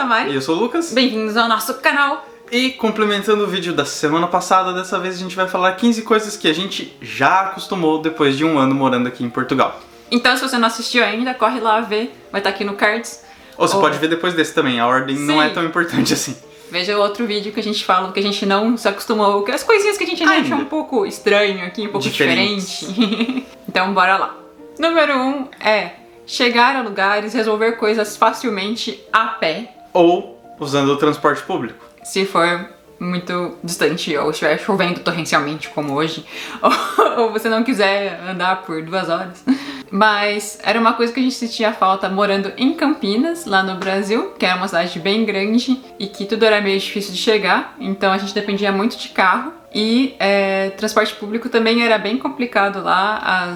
Mari. E eu sou o Lucas. Bem-vindos ao nosso canal. E complementando o vídeo da semana passada, dessa vez a gente vai falar 15 coisas que a gente já acostumou depois de um ano morando aqui em Portugal. Então, se você não assistiu ainda, corre lá ver, vai estar aqui no cards. Ou você pode ver depois desse também, a ordem Sim. não é tão importante assim. Veja o outro vídeo que a gente fala que a gente não se acostumou, as coisinhas que a gente ainda acha um pouco estranho aqui, um pouco diferente. Então, bora lá. Número 1 é chegar a lugares, resolver coisas facilmente a pé. Ou usando o transporte público. Se for muito distante ou estiver chovendo torrencialmente como hoje, ou você não quiser andar por 2 horas. Mas era uma coisa que a gente sentia falta morando em Campinas, lá no Brasil, que era uma cidade bem grande e que tudo era meio difícil de chegar, então a gente dependia muito de carro e transporte público também era bem complicado lá,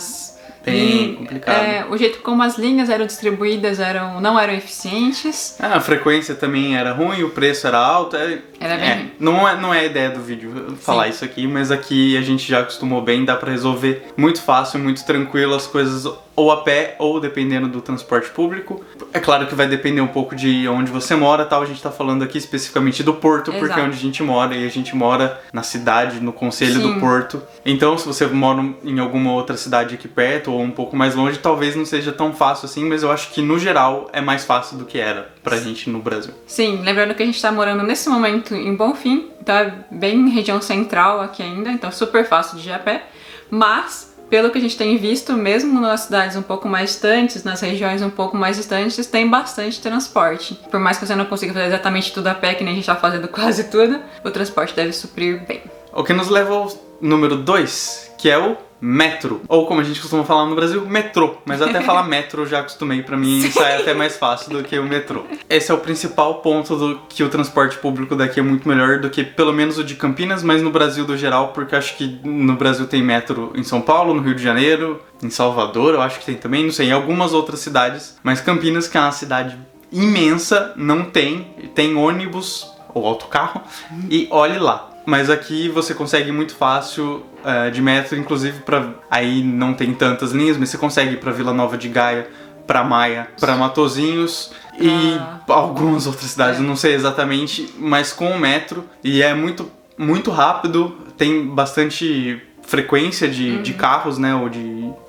Bem complicado. O jeito como as linhas eram distribuídas não eram eficientes. A frequência também era ruim, o preço era alto. Era bem ruim. Não é a ideia do vídeo falar isso aqui, mas aqui a gente já acostumou bem, dá pra resolver muito fácil, muito tranquilo as coisas ou a pé ou dependendo do transporte público. É claro que vai depender um pouco de onde você mora, tal. A gente tá falando aqui especificamente do Porto, Exato. porque é onde a gente mora e a gente mora na cidade, no concelho Sim. do Porto. Então, se você mora em alguma outra cidade aqui perto ou um pouco mais longe, talvez não seja tão fácil assim, mas eu acho que no geral é mais fácil do que era pra gente no Brasil. Sim, lembrando que a gente tá morando nesse momento em Bonfim, então é bem região central aqui ainda, então é super fácil de ir a pé, mas pelo que a gente tem visto, mesmo nas cidades um pouco mais distantes, nas regiões um pouco mais distantes, tem bastante transporte. Por mais que você não consiga fazer exatamente tudo a pé, que nem a gente tá fazendo quase tudo, o transporte deve suprir bem. O que nos leva ao número 2, que é o metro. Ou como a gente costuma falar no Brasil, metrô. Mas até falar metro eu já acostumei, pra mim sai até mais fácil do que o metrô. Esse é o principal ponto do que o transporte público daqui é muito melhor do que pelo menos o de Campinas, mas no Brasil do geral, porque eu acho que no Brasil tem metro em São Paulo, no Rio de Janeiro, em Salvador, eu acho que tem também, não sei, em algumas outras cidades. Mas Campinas, que é uma cidade imensa, não tem ônibus ou autocarro, e olhe lá. Mas aqui você consegue muito fácil de metro, inclusive aí não tem tantas linhas, mas você consegue ir pra Vila Nova de Gaia, pra Maia, pra Matosinhos e algumas outras cidades, eu não sei exatamente, mas com o metro, e é muito, muito rápido, tem bastante frequência de carros, né, ou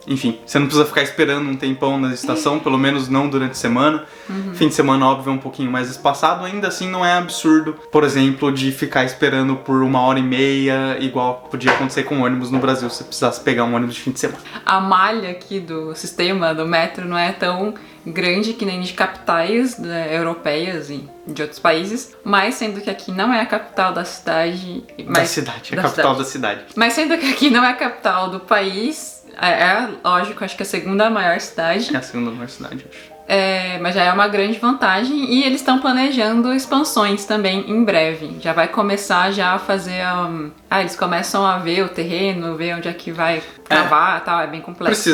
enfim, você não precisa ficar esperando um tempão na estação, pelo menos não durante a semana. Fim de semana, óbvio, é um pouquinho mais espaçado, ainda assim não é absurdo, por exemplo, de ficar esperando por 1h30, igual podia acontecer com ônibus no Brasil, se você precisasse pegar um ônibus de fim de semana. A malha aqui do sistema do metro não é tão grande que nem de capitais europeias e de outros países, mas sendo que aqui não é a capital da cidade... A capital da cidade. Mas sendo que aqui não é a capital do país, lógico, acho que é a segunda maior cidade. É a segunda maior cidade, acho. Mas já é uma grande vantagem e eles estão planejando expansões também em breve. Já vai começar já a fazer... eles começam a ver o terreno, ver onde é que vai cavar e tal, é bem complexo.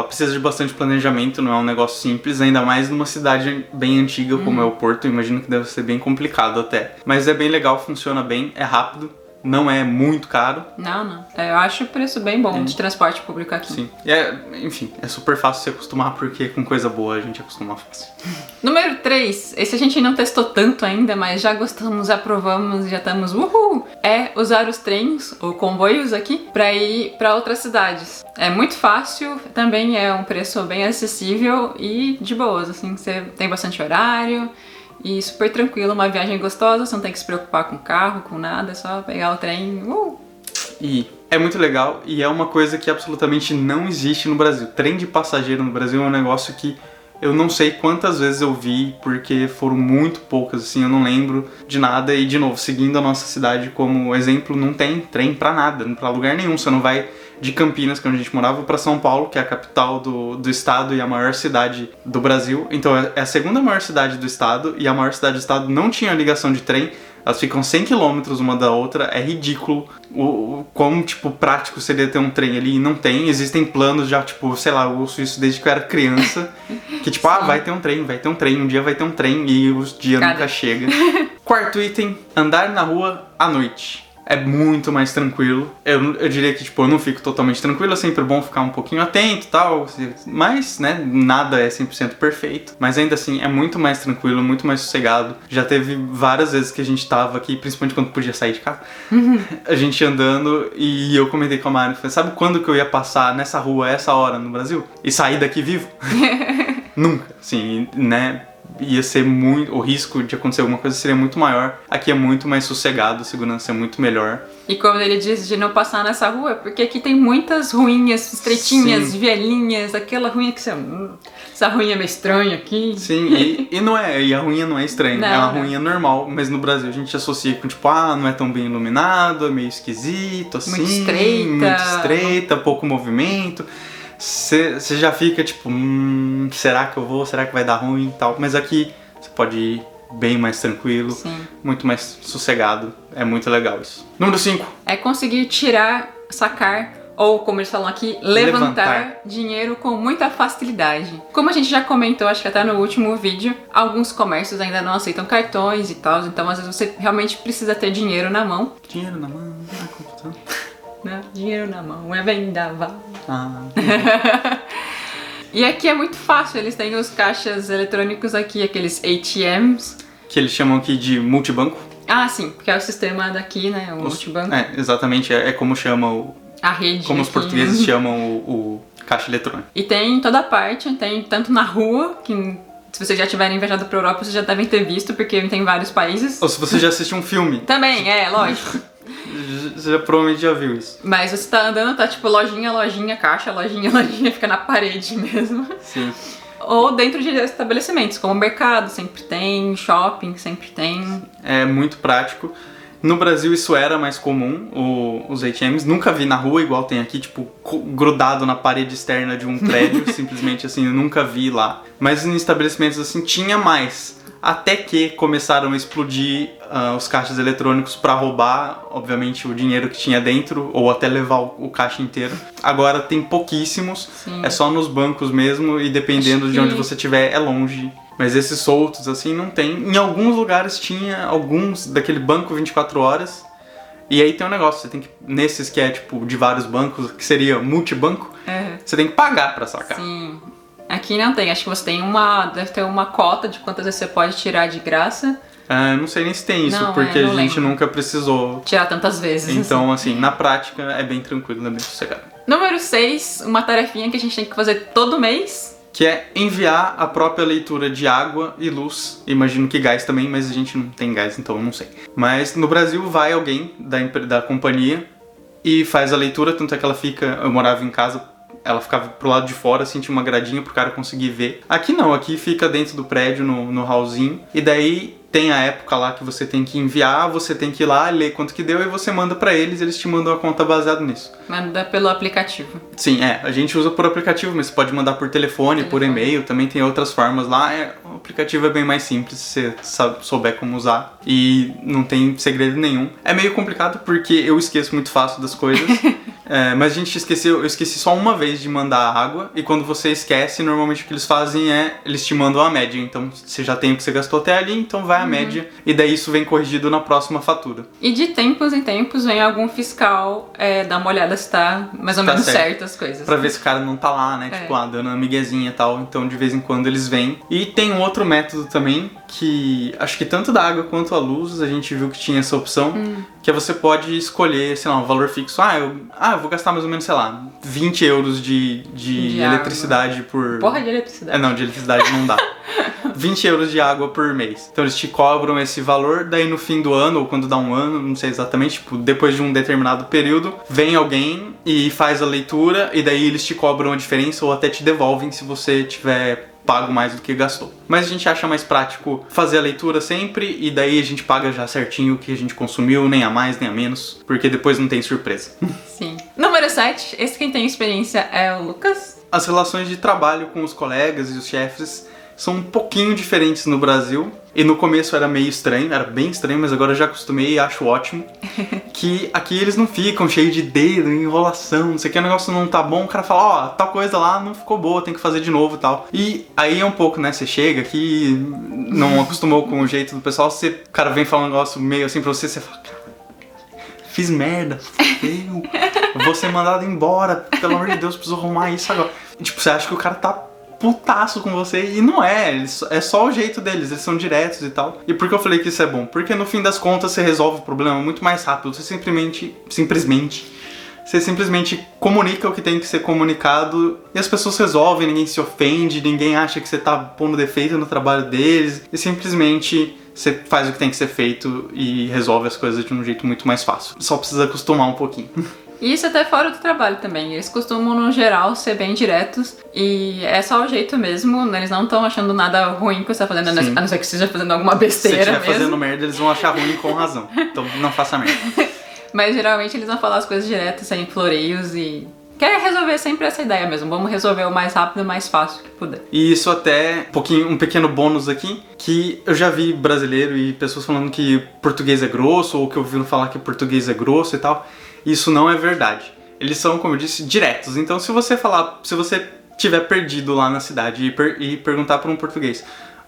Precisa de bastante planejamento, não é um negócio simples, ainda mais numa cidade bem antiga como é o Porto, imagino que deve ser bem complicado até. Mas é bem legal, funciona bem, é rápido. Não é muito caro. Não. Eu acho o preço bem bom de transporte público aqui. Sim. Enfim, é super fácil se acostumar, porque com coisa boa a gente acostuma fácil. Número 3, esse a gente não testou tanto ainda, mas já gostamos, aprovamos e já estamos uhul! É usar os trens ou comboios aqui pra ir pra outras cidades. É muito fácil, também é um preço bem acessível e de boas, assim, você tem bastante horário. E super tranquilo, uma viagem gostosa, você não tem que se preocupar com carro, com nada, é só pegar o trem. E é muito legal e é uma coisa que absolutamente não existe no Brasil. Trem de passageiro no Brasil é um negócio que eu não sei quantas vezes eu vi, porque foram muito poucas, assim, eu não lembro de nada. E de novo, seguindo a nossa cidade como exemplo, não tem trem pra nada, pra lugar nenhum. Você não vai de Campinas, que é onde a gente morava, pra São Paulo, que é a capital do estado e a maior cidade do Brasil. Então é a segunda maior cidade do estado, e a maior cidade do estado não tinha ligação de trem. Elas ficam 100 km uma da outra, é ridículo como, prático seria ter um trem ali, e não tem. Existem planos já, sei lá, eu ouço isso desde que eu era criança, que vai ter um trem, um dia vai ter um trem, e o dia nunca chega. Quarto item, andar na rua à noite. é muito mais tranquilo. Eu diria que, tipo, eu não fico totalmente tranquilo, é sempre bom ficar um pouquinho atento e tal, mas, né, nada é 100% perfeito. Mas ainda assim, é muito mais tranquilo, muito mais sossegado. Já teve várias vezes que a gente tava aqui, principalmente quando podia sair de casa, a gente andando e eu comentei com a Mari, falei, sabe quando que eu ia passar nessa rua, a essa hora no Brasil? E sair daqui vivo? Nunca, assim, né? Ia ser muito... O risco de acontecer alguma coisa seria muito maior. Aqui é muito mais sossegado, a segurança é muito melhor. E como ele diz de não passar nessa rua, porque aqui tem muitas ruinhas estreitinhas, Sim. velhinhas, aquela ruinha que você... essa ruinha é meio estranha aqui. Sim, e não é... E a ruinha não é estranha, Não, é uma não. ruinha normal. Mas no Brasil a gente associa com, tipo, não é tão bem iluminado, é meio esquisito, assim... Muito estreita. Muito estreita, pouco movimento... Você já fica tipo, será que eu vou? Será que vai dar ruim e tal? Mas aqui você pode ir bem mais tranquilo, Sim. muito mais sossegado. É muito legal isso. Número 5. É conseguir tirar, sacar, ou como eles falam aqui, levantar dinheiro com muita facilidade. Como a gente já comentou, acho que até no último vídeo, alguns comércios ainda não aceitam cartões e tal, então às vezes você realmente precisa ter dinheiro na mão. Dinheiro na mão, confusão. Né? Dinheiro na mão, é vendaval. E aqui é muito fácil, eles têm os caixas eletrônicos aqui, aqueles ATMs. Que eles chamam aqui de multibanco. Ah, sim, porque é o sistema daqui, né, o multibanco. É, exatamente, é como chama A rede como os aqui. portugueses chamam o caixa eletrônico. E tem em toda parte, tem tanto na rua, que se vocês já tiverem viajado pra Europa, vocês já devem ter visto, porque tem em vários países. Ou se você já assistiu um filme, Também, lógico. você já provavelmente já viu isso. Mas você tá andando, tá tipo lojinha, lojinha, caixa, lojinha, lojinha, fica na parede mesmo. Sim. Ou dentro de estabelecimentos, como mercado, sempre tem, shopping, sempre tem. É muito prático. No Brasil isso era mais comum, os ATMs. Nunca vi na rua igual tem aqui, tipo, grudado na parede externa de um prédio, simplesmente assim, eu nunca vi lá. Mas em estabelecimentos assim tinha mais. Até que começaram a explodir os caixas eletrônicos para roubar, obviamente, o dinheiro que tinha dentro, ou até levar o caixa inteiro. Agora tem pouquíssimos, Sim. é só nos bancos mesmo, e dependendo Acho de onde que- você estiver, é longe. Mas esses soltos, assim, não tem. Em alguns lugares tinha alguns daquele banco 24 horas. E aí tem um negócio, você tem que... Nesses que é, tipo, de vários bancos, que seria multibanco, você tem que pagar pra sacar. Sim. Aqui não tem, acho que você tem deve ter uma cota de quantas vezes você pode tirar de graça. Não sei nem se tem isso, Não, porque não a gente lembro. nunca precisou. Tirar tantas vezes. Então, assim, na prática é bem tranquilo, é bem sossegado. Número 6, uma tarefinha que a gente tem que fazer todo mês. Que é enviar a própria leitura de água e luz. Imagino que gás também, mas a gente não tem gás, então eu não sei. Mas no Brasil vai alguém da companhia e faz a leitura, tanto é que ela fica... Eu morava em casa, ela ficava pro lado de fora, assim, tinha uma gradinha pro cara conseguir ver. Aqui não, aqui fica dentro do prédio, no hallzinho. E daí tem a época lá que você tem que enviar, você tem que ir lá, ler quanto que deu e você manda pra eles te mandam a conta baseada nisso. Manda pelo aplicativo. Sim, a gente usa por aplicativo, mas você pode mandar por telefone, por e-mail, também tem outras formas lá. O aplicativo é bem mais simples se você souber como usar e não tem segredo nenhum. É meio complicado porque eu esqueço muito fácil das coisas, mas eu esqueci só uma vez de mandar a água e quando você esquece, normalmente o que eles fazem eles te mandam a média, então você já tem o que você gastou até ali, então vai a média e daí isso vem corrigido na próxima fatura. E de tempos em tempos vem algum fiscal dar uma olhada se tá mais ou menos certo as coisas. Pra ver se o cara não tá lá, né? Tipo, dando uma miguezinha e tal. Então, de vez em quando eles vêm. E tem um outro método também, que acho que tanto da água quanto a luz, a gente viu que tinha essa opção, que é você pode escolher, sei lá, um valor fixo. Eu vou gastar mais ou menos, sei lá, 20 euros de eletricidade por... Porra de eletricidade. Não, de eletricidade não dá. 20 euros de água por mês. Então eles te cobram esse valor, daí no fim do ano, ou quando dá um ano, não sei exatamente, tipo, depois de um determinado período, vem alguém e faz a leitura, e daí eles te cobram a diferença ou até te devolvem se você tiver pago mais do que gastou. Mas a gente acha mais prático fazer a leitura sempre, e daí a gente paga já certinho o que a gente consumiu, nem a mais, nem a menos, porque depois não tem surpresa. Sim. Número 7, esse quem tem experiência é o Lucas. As relações de trabalho com os colegas e os chefes são um pouquinho diferentes no Brasil. E no começo era meio estranho, era bem estranho, mas agora eu já acostumei e acho ótimo. Que aqui eles não ficam cheios de dedo, enrolação, não sei o que, o negócio não tá bom, o cara fala, tal coisa lá não ficou boa, tem que fazer de novo e tal. E aí é um pouco, né, você chega aqui, não acostumou com o jeito do pessoal, o cara vem falar um negócio meio assim pra você fala, fiz merda, eu vou ser mandado embora, pelo amor de Deus, preciso arrumar isso agora. E, tipo, você acha que o cara tá putaço com você, e não é, é só o jeito deles, eles são diretos e tal. E por que eu falei que isso é bom? Porque no fim das contas você resolve o problema muito mais rápido, você simplesmente comunica o que tem que ser comunicado e as pessoas resolvem, ninguém se ofende, ninguém acha que você tá pondo defeito no trabalho deles, e simplesmente você faz o que tem que ser feito e resolve as coisas de um jeito muito mais fácil. Só precisa acostumar um pouquinho. E isso até fora do trabalho também. Eles costumam, no geral, ser bem diretos. E é só o jeito mesmo. Eles não estão achando nada ruim que você tá fazendo, a não ser que você esteja fazendo alguma besteira. Se você mesmo. estiver fazendo merda, eles vão achar ruim com razão. Então não faça merda. Mas geralmente eles vão falar as coisas diretas, sem floreios e... quer resolver sempre essa ideia mesmo. Vamos resolver o mais rápido e mais fácil que puder. E isso até, um pequeno bônus aqui, que eu já vi brasileiro e pessoas falando que português é grosso, ou que ouviram falar que português é grosso e tal. Isso não é verdade. Eles são, como eu disse, diretos. Então se você tiver perdido lá na cidade e perguntar para um português: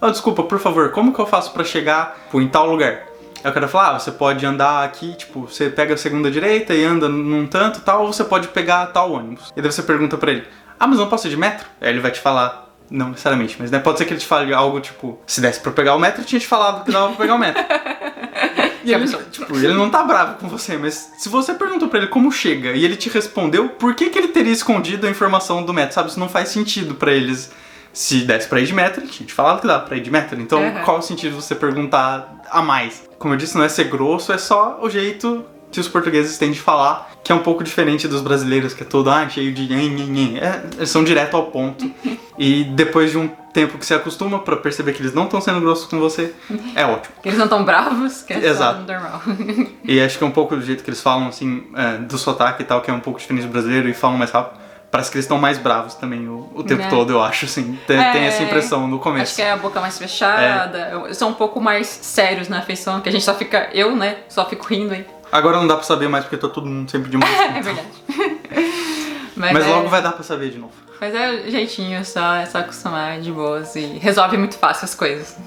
desculpa, por favor, como que eu faço para chegar em tal lugar? Aí o cara fala: você pode andar aqui, tipo, você pega a segunda direita e anda num tanto tal, ou você pode pegar tal ônibus. E daí você pergunta pra ele: mas não posso ir de metro? Aí ele vai te falar, não necessariamente, mas né, pode ser que ele te fale algo tipo: se desse pra pegar o metro, eu tinha te falado que dava pra pegar o metro. E ele não tá bravo com você, mas se você perguntou pra ele como chega e ele te respondeu, por que ele teria escondido a informação do metro, sabe? Isso não faz sentido pra eles. Se desse pra ir de metro, ele tinha te falado que dava pra ir de metro. Então, qual o sentido de você perguntar a mais? Como eu disse, não é ser grosso, é só o jeito que os portugueses têm de falar, que é um pouco diferente dos brasileiros, que é todo cheio de eles são direto ao ponto. E depois de um tempo que você acostuma pra perceber que eles não estão sendo grossos com você, é ótimo. Eles não tão bravos, que é Exato. só normal. E acho que é um pouco do jeito que eles falam, assim, do sotaque e tal, que é um pouco diferente do brasileiro e falam mais rápido. Parece que eles estão mais bravos também o tempo todo, eu acho, assim. Tem essa impressão no começo. Acho que é a boca mais fechada. São um pouco mais sérios na afeição, que a gente só fica... só fico rindo aí. Agora não dá pra saber mais, porque tá todo mundo sempre de máscara. É verdade. Mas logo vai dar pra saber de novo. Mas é o jeitinho só, é só acostumar de boas e resolve muito fácil as coisas.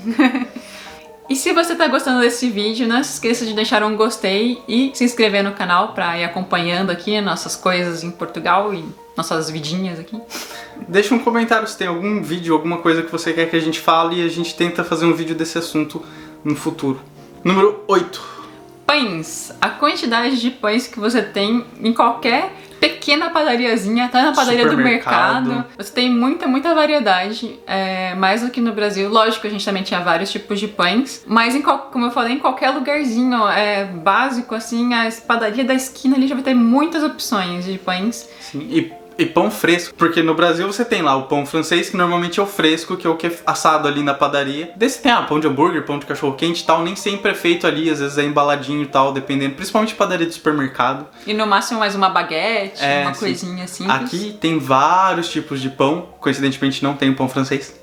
E se você tá gostando desse vídeo, não se esqueça de deixar um gostei e se inscrever no canal pra ir acompanhando aqui nossas coisas em Portugal e nossas vidinhas aqui. Deixa um comentário se tem algum vídeo, alguma coisa que você quer que a gente fale e a gente tenta fazer um vídeo desse assunto no futuro. Número 8. Pães. A quantidade de pães que você tem em qualquer pequena padariazinha, até na padaria do mercado. Você tem muita variedade, mais do que no Brasil. Lógico, a gente também tinha vários tipos de pães, mas como eu falei, em qualquer lugarzinho básico, assim, a padaria da esquina ali já vai ter muitas opções de pães. Sim, e pão fresco, porque no Brasil você tem lá o pão francês, que normalmente é o fresco, que é o que é assado ali na padaria. Desse tem pão de hambúrguer, pão de cachorro-quente e tal, nem sempre é feito ali, às vezes é embaladinho e tal, dependendo, principalmente padaria de supermercado. E no máximo mais uma baguete, uma coisinha simples. Aqui tem vários tipos de pão, coincidentemente não tem o pão francês,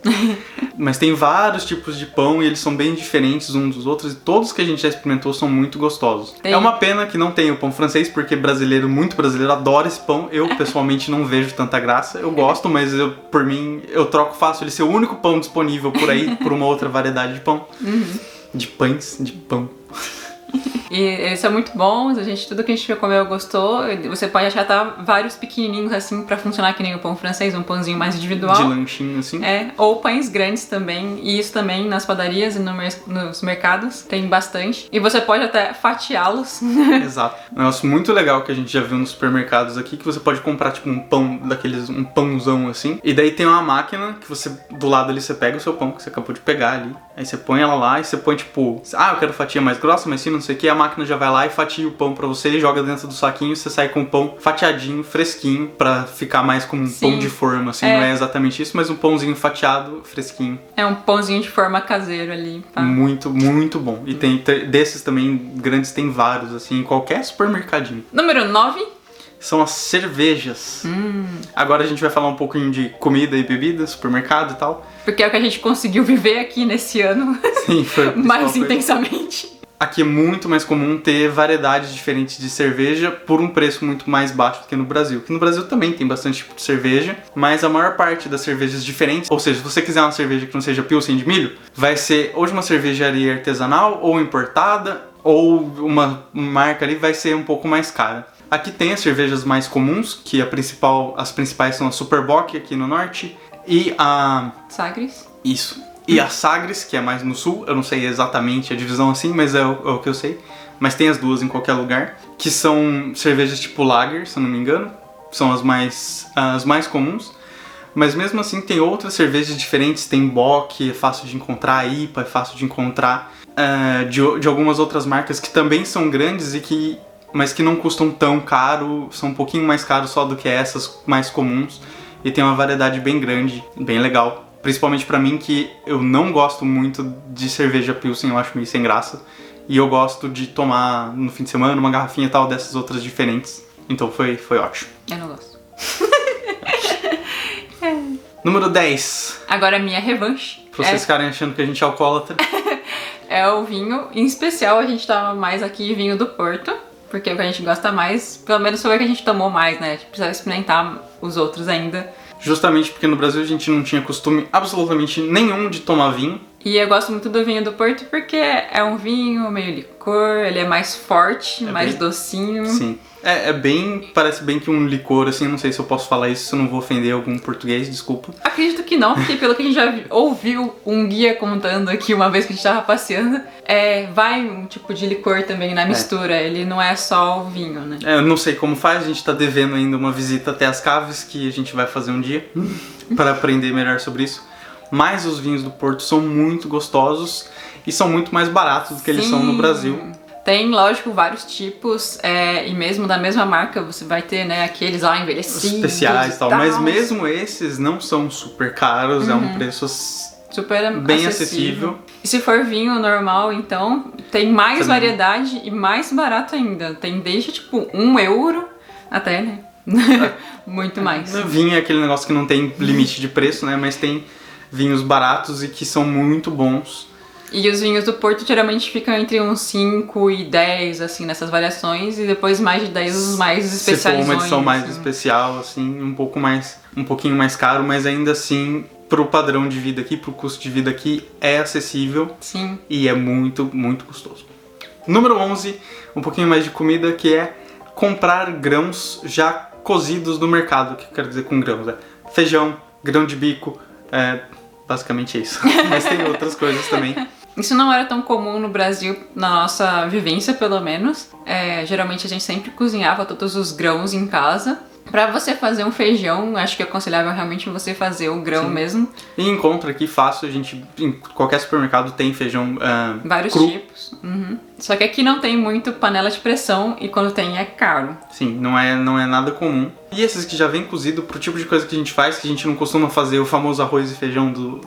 mas tem vários tipos de pão e eles são bem diferentes uns dos outros, e todos que a gente já experimentou são muito gostosos. É uma pena que não tem o pão francês, porque muito brasileiro adora esse pão. Eu pessoalmente não vejo tanta graça, eu gosto, mas por mim eu troco fácil ele ser o único pão disponível por aí por uma outra variedade de pão. De pães, de pão. E eles são muito bons, tudo que a gente comeu gostou. Você pode achar vários pequenininhos assim pra funcionar que nem o pão francês, um pãozinho mais individual. De lanchinho assim. Ou pães grandes também, e isso também nas padarias e nos mercados tem bastante. E você pode até fatiá-los. Exato. Um negócio muito legal que a gente já viu nos supermercados aqui, que você pode comprar tipo um pão um pãozão assim. E daí tem uma máquina que você, do lado ali, você pega o seu pão que você acabou de pegar ali. Aí você põe ela lá e você põe tipo, eu quero fatia mais grossa, mas sim, não sei o que, a máquina já vai lá e fatia o pão pra você, joga dentro do saquinho e você sai com o pão fatiadinho, fresquinho, pra ficar mais como um pão de forma, assim, não é exatamente isso, mas um pãozinho fatiado, fresquinho. É um pãozinho de forma caseiro ali. Pá. Muito bom. E tem desses também, grandes, tem vários, assim, em qualquer supermercadinho. Número 9. São as cervejas. Agora a gente vai falar um pouquinho de comida e bebida, supermercado e tal. Porque é o que a gente conseguiu viver aqui nesse ano. Sim, foi mais intensamente. Aqui é muito mais comum ter variedades diferentes de cerveja por um preço muito mais baixo do que no Brasil. Que no Brasil também tem bastante tipo de cerveja, mas a maior parte das cervejas diferentes, ou seja, se você quiser uma cerveja que não seja Pilsen de milho, vai ser ou de uma cervejaria artesanal ou importada, ou uma marca ali vai ser um pouco mais cara. Aqui tem as cervejas mais comuns, que as principais são a Superbock aqui no norte e a... Sagres. Isso. E a Sagres, que é mais no sul, eu não sei exatamente a divisão assim, mas é o que eu sei. Mas tem as duas em qualquer lugar, que são cervejas tipo lager, se eu não me engano. São as mais comuns. Mas mesmo assim tem outras cervejas diferentes, tem Bock, é fácil de encontrar, IPA, é fácil de encontrar de algumas outras marcas que também são grandes mas que não custam tão caro, são um pouquinho mais caros só do que essas mais comuns. E tem uma variedade bem grande, bem legal. Principalmente pra mim, que eu não gosto muito de cerveja Pilsen, eu acho meio sem graça. E eu gosto de tomar no fim de semana uma garrafinha e tal dessas outras diferentes. Então foi ótimo. Eu não gosto. Número 10. Agora a minha revanche. Pra vocês ficarem achando que a gente é alcoólatra. É o vinho. Em especial a gente toma mais aqui vinho do Porto. Porque é o que a gente gosta mais. Pelo menos foi o que a gente tomou mais, né? A gente precisa experimentar os outros ainda. Justamente porque no Brasil a gente não tinha costume absolutamente nenhum de tomar vinho. E eu gosto muito do vinho do Porto porque é um vinho meio licor, ele é mais forte, mais docinho. Sim. Parece bem que um licor, assim, não sei se eu posso falar isso, se eu não vou ofender algum português, desculpa. Acredito que não, porque pelo que a gente já ouviu um guia contando aqui uma vez que a gente tava passeando, vai um tipo de licor também na mistura, ele não é só o vinho, né? Eu não sei como faz, a gente tá devendo ainda uma visita até as caves, que a gente vai fazer um dia, para aprender melhor sobre isso. Mas os vinhos do Porto são muito gostosos e são muito mais baratos do que eles são no Brasil. Tem, lógico, vários tipos, e mesmo da mesma marca você vai ter, né, aqueles lá envelhecidos. Especiais e tal, mas mesmo esses não são super caros, é um preço super bem acessível. E se for vinho normal, então, tem mais variedade e mais barato ainda. Tem desde, tipo, €1 até, né? Muito mais. Vinho é aquele negócio que não tem limite de preço, né, mas tem vinhos baratos e que são muito bons. E os vinhos do Porto geralmente ficam entre uns 5 e 10, assim, nessas variações, e depois mais de 10 os mais especializados. Se for uma edição mais especial, assim, um pouquinho mais caro, mas ainda assim, pro padrão de vida aqui, pro custo de vida aqui, é acessível. Sim. E é muito, muito gostoso. Número 11, um pouquinho mais de comida, que é comprar grãos já cozidos no mercado. O que eu quero dizer com grãos? Feijão, grão de bico, basicamente é isso. Mas tem outras coisas também. Isso não era tão comum no Brasil, na nossa vivência pelo menos. Geralmente a gente sempre cozinhava todos os grãos em casa. Pra você fazer um feijão, acho que é aconselhável realmente você fazer o grão mesmo. E encontra aqui fácil, em qualquer supermercado tem feijão vários cru. tipos. Só que aqui não tem muito panela de pressão e quando tem é caro. Sim, não é nada comum. E esses que já vem cozido pro tipo de coisa que a gente faz, que a gente não costuma fazer o famoso arroz e feijão do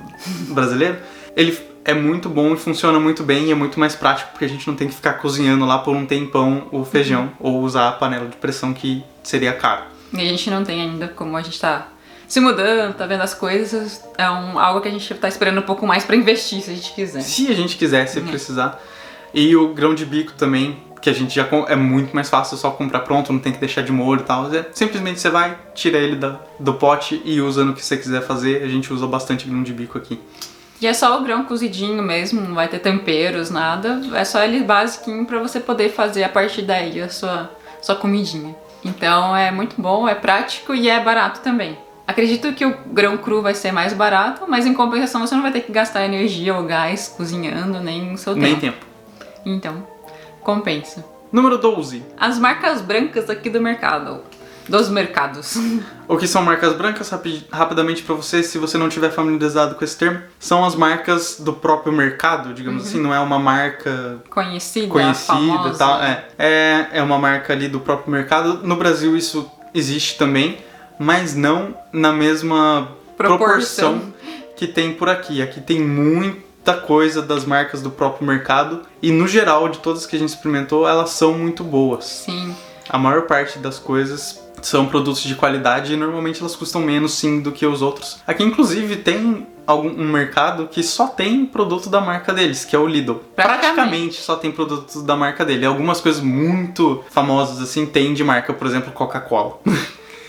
brasileiro, ele é muito bom e funciona muito bem e é muito mais prático porque a gente não tem que ficar cozinhando lá por um tempão o feijão ou usar a panela de pressão que seria caro. E a gente não tem ainda, como a gente tá se mudando, tá vendo as coisas, algo que a gente tá esperando um pouco mais pra investir, se a gente quiser. Se a gente quiser, se precisar. E o grão de bico também, que a gente já é muito mais fácil, só comprar pronto, não tem que deixar de molho e tal. Simplesmente você vai, tira ele do pote e usa no que você quiser fazer. A gente usa bastante grão de bico aqui. E é só o grão cozidinho mesmo, não vai ter temperos, nada. É só ele basiquinho pra você poder fazer a partir daí a sua comidinha. Então é muito bom, é prático e é barato também. Acredito que o grão cru vai ser mais barato, mas em compensação você não vai ter que gastar energia ou gás cozinhando, nem o seu tempo. Nem tempo. Então, compensa. Número 12. As marcas brancas aqui do mercado. Dos mercados. O que são marcas brancas, rapidamente pra você, se você não tiver familiarizado com esse termo, são as marcas do próprio mercado, digamos assim, não é uma marca conhecida e tal. É uma marca ali do próprio mercado. No Brasil isso existe também, mas não na mesma proporção que tem por aqui. Aqui tem muita coisa das marcas do próprio mercado e no geral, de todas que a gente experimentou, elas são muito boas. Sim. A maior parte das coisas são produtos de qualidade e normalmente elas custam menos sim do que os outros. Aqui inclusive tem um mercado que só tem produto da marca deles, que é o Lidl. Praticamente só tem produtos da marca dele. Algumas coisas muito famosas assim tem de marca, por exemplo, Coca-Cola.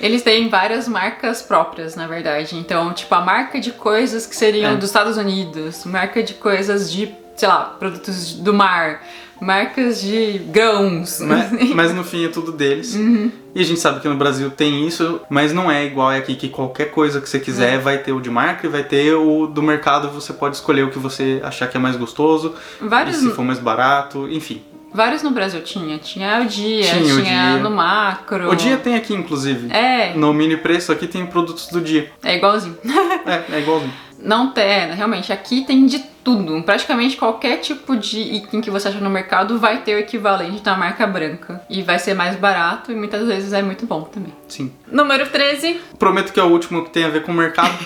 Eles têm várias marcas próprias, na verdade. Então, tipo, a marca de coisas que seriam dos Estados Unidos, marca de coisas de sei lá, produtos do mar, marcas de grãos. Mas no fim é tudo deles. E a gente sabe que no Brasil tem isso, mas não é igual aqui, que qualquer coisa que você quiser vai ter o de marca e vai ter o do mercado. Você pode escolher o que você achar que é mais gostoso, e se for mais barato, enfim. Vários no Brasil tinha o Dia, tinha no Macro. O Dia tem aqui, inclusive. No mini preço aqui tem produtos do Dia. É igualzinho. É igualzinho. Não tem, realmente, aqui tem de tudo. Praticamente qualquer tipo de item que você acha no mercado vai ter o equivalente da marca branca. E vai ser mais barato e muitas vezes é muito bom também. Sim. Número 13. Prometo que é o último que tem a ver com o mercado.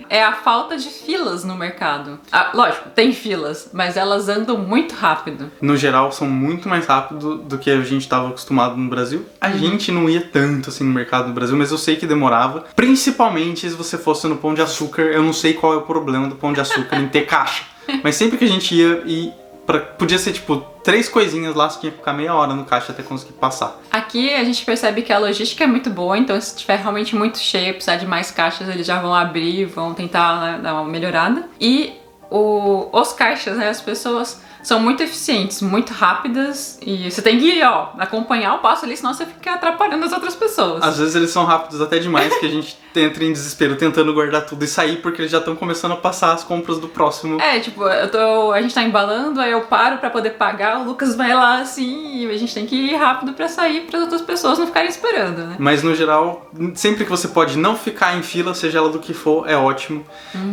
É a falta de filas no mercado. Lógico, tem filas, mas elas andam muito rápido. No geral, são muito mais rápido do que a gente estava acostumado no Brasil. A gente não ia tanto assim no mercado no Brasil, mas eu sei que demorava. Principalmente se você fosse no Pão de Açúcar. Eu não sei qual é o problema do Pão de Açúcar em ter caixa. Mas sempre que a gente ia podia ser tipo 3 coisinhas lá, você tinha que ficar meia hora no caixa até conseguir passar. Aqui a gente percebe que a logística é muito boa, então se estiver realmente muito cheio, precisar de mais caixas, eles já vão abrir, vão tentar, né, dar uma melhorada. E os caixas, né, as pessoas são muito eficientes, muito rápidas, e você tem que, acompanhar o passo ali, senão você fica atrapalhando as outras pessoas. Às vezes eles são rápidos até demais, que a gente entra em desespero tentando guardar tudo e sair, porque eles já estão começando a passar as compras do próximo. Tipo, a gente tá embalando, aí eu paro pra poder pagar, o Lucas vai lá assim, e a gente tem que ir rápido pra sair, para as outras pessoas não ficarem esperando, né? Mas no geral, sempre que você pode não ficar em fila, seja ela do que for, é ótimo.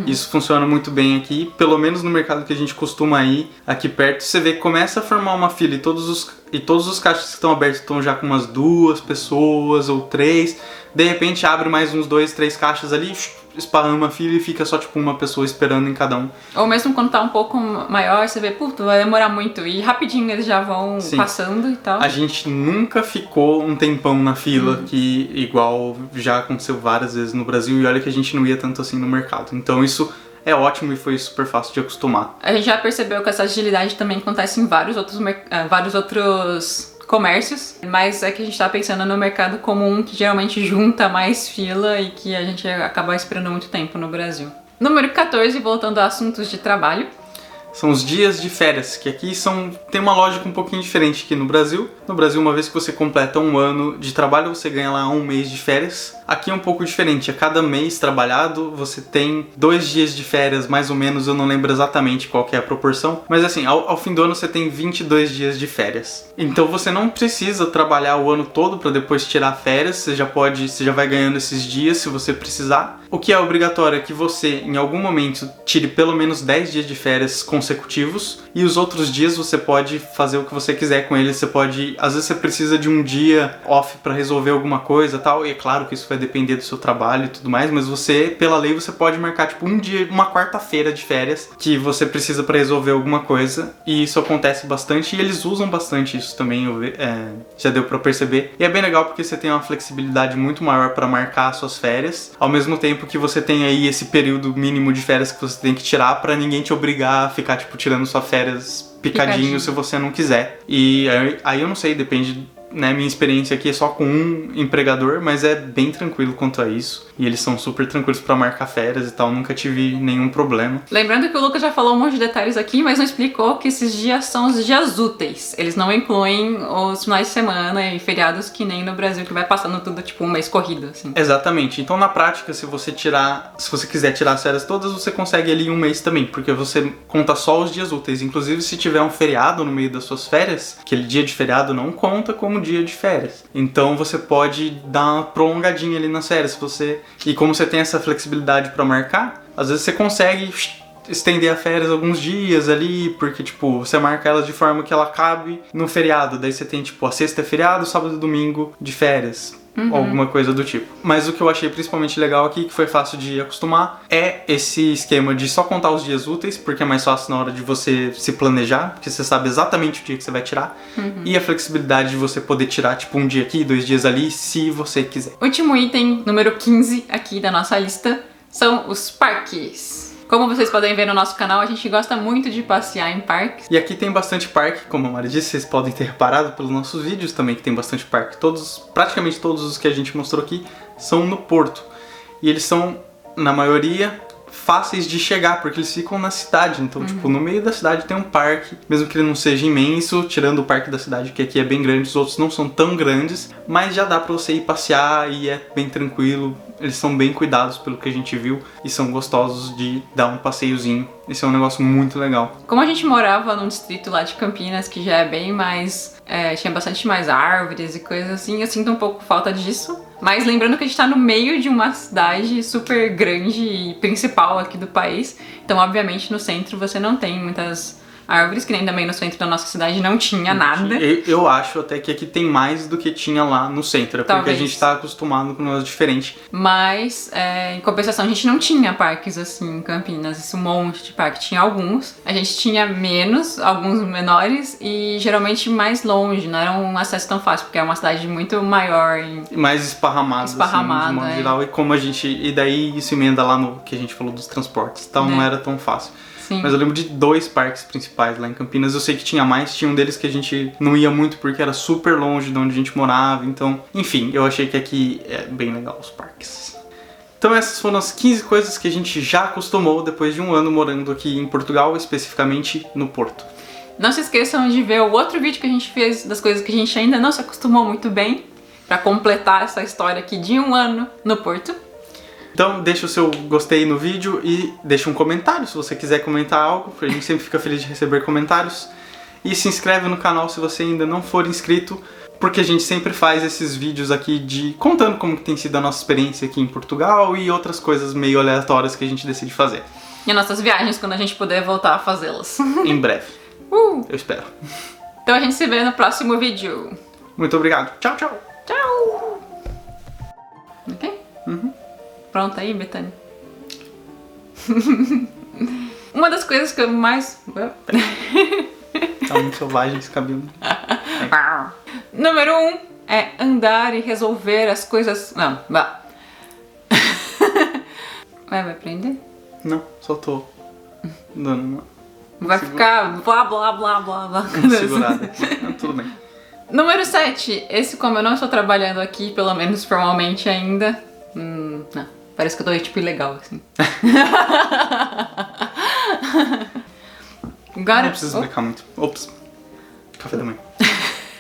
Isso funciona muito bem aqui, pelo menos no mercado que a gente costuma ir, aqui perto, você vê que começa a formar uma fila e todos os caixas que estão abertos estão já com umas 2 pessoas ou 3. De repente abre mais uns 2, 3 caixas ali, esparrama a fila e fica só tipo uma pessoa esperando em cada um. Ou mesmo quando tá um pouco maior, você vê, puta, vai demorar muito. E rapidinho eles já vão passando e tal. A gente nunca ficou um tempão na fila, que igual já aconteceu várias vezes no Brasil. E olha que a gente não ia tanto assim no mercado. Então isso é ótimo e foi super fácil de acostumar. A gente já percebeu que essa agilidade também acontece em vários outros comércios, mas é que a gente tá pensando no mercado comum, que geralmente junta mais fila e que a gente acaba esperando muito tempo no Brasil. Número 14, voltando a assuntos de trabalho. São os dias de férias, que aqui tem uma lógica um pouquinho diferente que no Brasil. No Brasil, uma vez que você completa 1 ano de trabalho, você ganha lá 1 mês de férias. Aqui é um pouco diferente, a cada mês trabalhado você tem 2 dias de férias, mais ou menos, eu não lembro exatamente qual que é a proporção. Mas assim, ao fim do ano você tem 22 dias de férias. Então você não precisa trabalhar o ano todo para depois tirar férias, você já vai ganhando esses dias se você precisar. O que é obrigatório é que você, em algum momento, tire pelo menos 10 dias de férias consecutivos, e os outros dias você pode fazer o que você quiser com eles. Às vezes você precisa de um dia off para resolver alguma coisa e tal, e é claro que isso vai depender do seu trabalho e tudo mais, mas pela lei, você pode marcar tipo um dia, uma quarta-feira de férias que você precisa para resolver alguma coisa, e isso acontece bastante, e eles usam bastante isso também, já deu para perceber, e é bem legal porque você tem uma flexibilidade muito maior para marcar as suas férias, ao mesmo tempo que você tem aí esse período mínimo de férias que você tem que tirar para ninguém te obrigar a ficar tipo tirando suas férias picadinho se você não quiser. E aí eu não sei, depende, né? Minha experiência aqui é só com um empregador, mas é bem tranquilo quanto a isso. E eles são super tranquilos pra marcar férias e tal, nunca tive nenhum problema. Lembrando que o Lucas já falou um monte de detalhes aqui, mas não explicou que esses dias são os dias úteis. Eles não incluem os finais de semana e feriados que nem no Brasil, que vai passando tudo tipo um mês corrido, assim. Exatamente. Então na prática, se você quiser tirar as férias todas, você consegue ali um mês também, porque você conta só os dias úteis. Inclusive, se tiver um feriado no meio das suas férias, aquele dia de feriado não conta como dia de férias. Então você pode dar uma prolongadinha ali nas férias, e como você tem essa flexibilidade para marcar, às vezes você consegue estender a férias alguns dias ali, porque tipo, você marca elas de forma que ela cabe no feriado, daí você tem tipo a sexta é feriado, sábado e domingo de férias. Ou alguma coisa do tipo. Mas o que eu achei principalmente legal aqui, que foi fácil de acostumar, é esse esquema de só contar os dias úteis, porque é mais fácil na hora de você se planejar, porque você sabe exatamente o dia que você vai tirar, e a flexibilidade de você poder tirar tipo um dia aqui, 2 dias ali, se você quiser. Último item, número 15 aqui da nossa lista, são os parques. Como vocês podem ver no nosso canal, a gente gosta muito de passear em parques. E aqui tem bastante parque, como a Mari disse, vocês podem ter reparado pelos nossos vídeos também que tem bastante parque. Praticamente todos os que a gente mostrou aqui são no Porto. E eles são, na maioria, fáceis de chegar, porque eles ficam na cidade. Então, tipo, no meio da cidade tem um parque, mesmo que ele não seja imenso, tirando o parque da cidade, que aqui é bem grande, os outros não são tão grandes, mas já dá pra você ir passear e é bem tranquilo. Eles são bem cuidados pelo que a gente viu e são gostosos de dar um passeiozinho. Esse é um negócio muito legal. Como a gente morava num distrito lá de Campinas, que já é bem mais... tinha bastante mais árvores e coisas assim, eu sinto um pouco falta disso. Mas lembrando que a gente tá no meio de uma cidade super grande e principal aqui do país. Então, obviamente, no centro você não tem muitas árvores, que nem também no centro da nossa cidade não tinha nada. Eu acho até que aqui tem mais do que tinha lá no centro, porque Talvez. a gente tá acostumado com um negócio diferente. Mas, em compensação, a gente não tinha parques assim em Campinas, esse monte de parque. Tinha alguns, a gente tinha menos, alguns menores e geralmente mais longe, não era um acesso tão fácil, porque é uma cidade muito maior. Mais esparramado, assim, de modo é. geral. E como a gente... E daí isso emenda lá no que a gente falou dos transportes, então não era tão fácil. Sim. Mas eu lembro de 2 parques principais lá em Campinas. Eu sei que tinha mais, tinha um deles que a gente não ia muito porque era super longe de onde a gente morava. Então, enfim, eu achei que aqui é bem legal os parques. Então essas foram as 15 coisas que a gente já acostumou depois de um ano morando aqui em Portugal, especificamente no Porto. Não se esqueçam de ver o outro vídeo que a gente fez das coisas que a gente ainda não se acostumou muito bem, pra completar essa história aqui de um ano no Porto. Então deixa o seu gostei no vídeo e deixa um comentário se você quiser comentar algo, a gente sempre fica feliz de receber comentários. E se inscreve no canal se você ainda não for inscrito, porque a gente sempre faz esses vídeos aqui contando como que tem sido a nossa experiência aqui em Portugal e outras coisas meio aleatórias que a gente decide fazer. E as nossas viagens, quando a gente puder voltar a fazê-las. Em breve. Eu espero. Então a gente se vê no próximo vídeo. Muito obrigado. Tchau, tchau. Tchau! Ok? Pronto aí, Betânia? Uma das coisas que eu mais... Tá muito selvagem esse cabelo. Número 1 é andar e resolver as coisas... Não, vá. Vai prender? Não, só tô dando uma... Vai ficar blá blá blá blá blá. segurada. Não, tudo bem. Número 7. Esse, como eu não estou trabalhando aqui, pelo menos formalmente ainda... não. Parece que eu tô tipo ilegal, assim. Não precisa explicar muito. Ops. Café da manhã.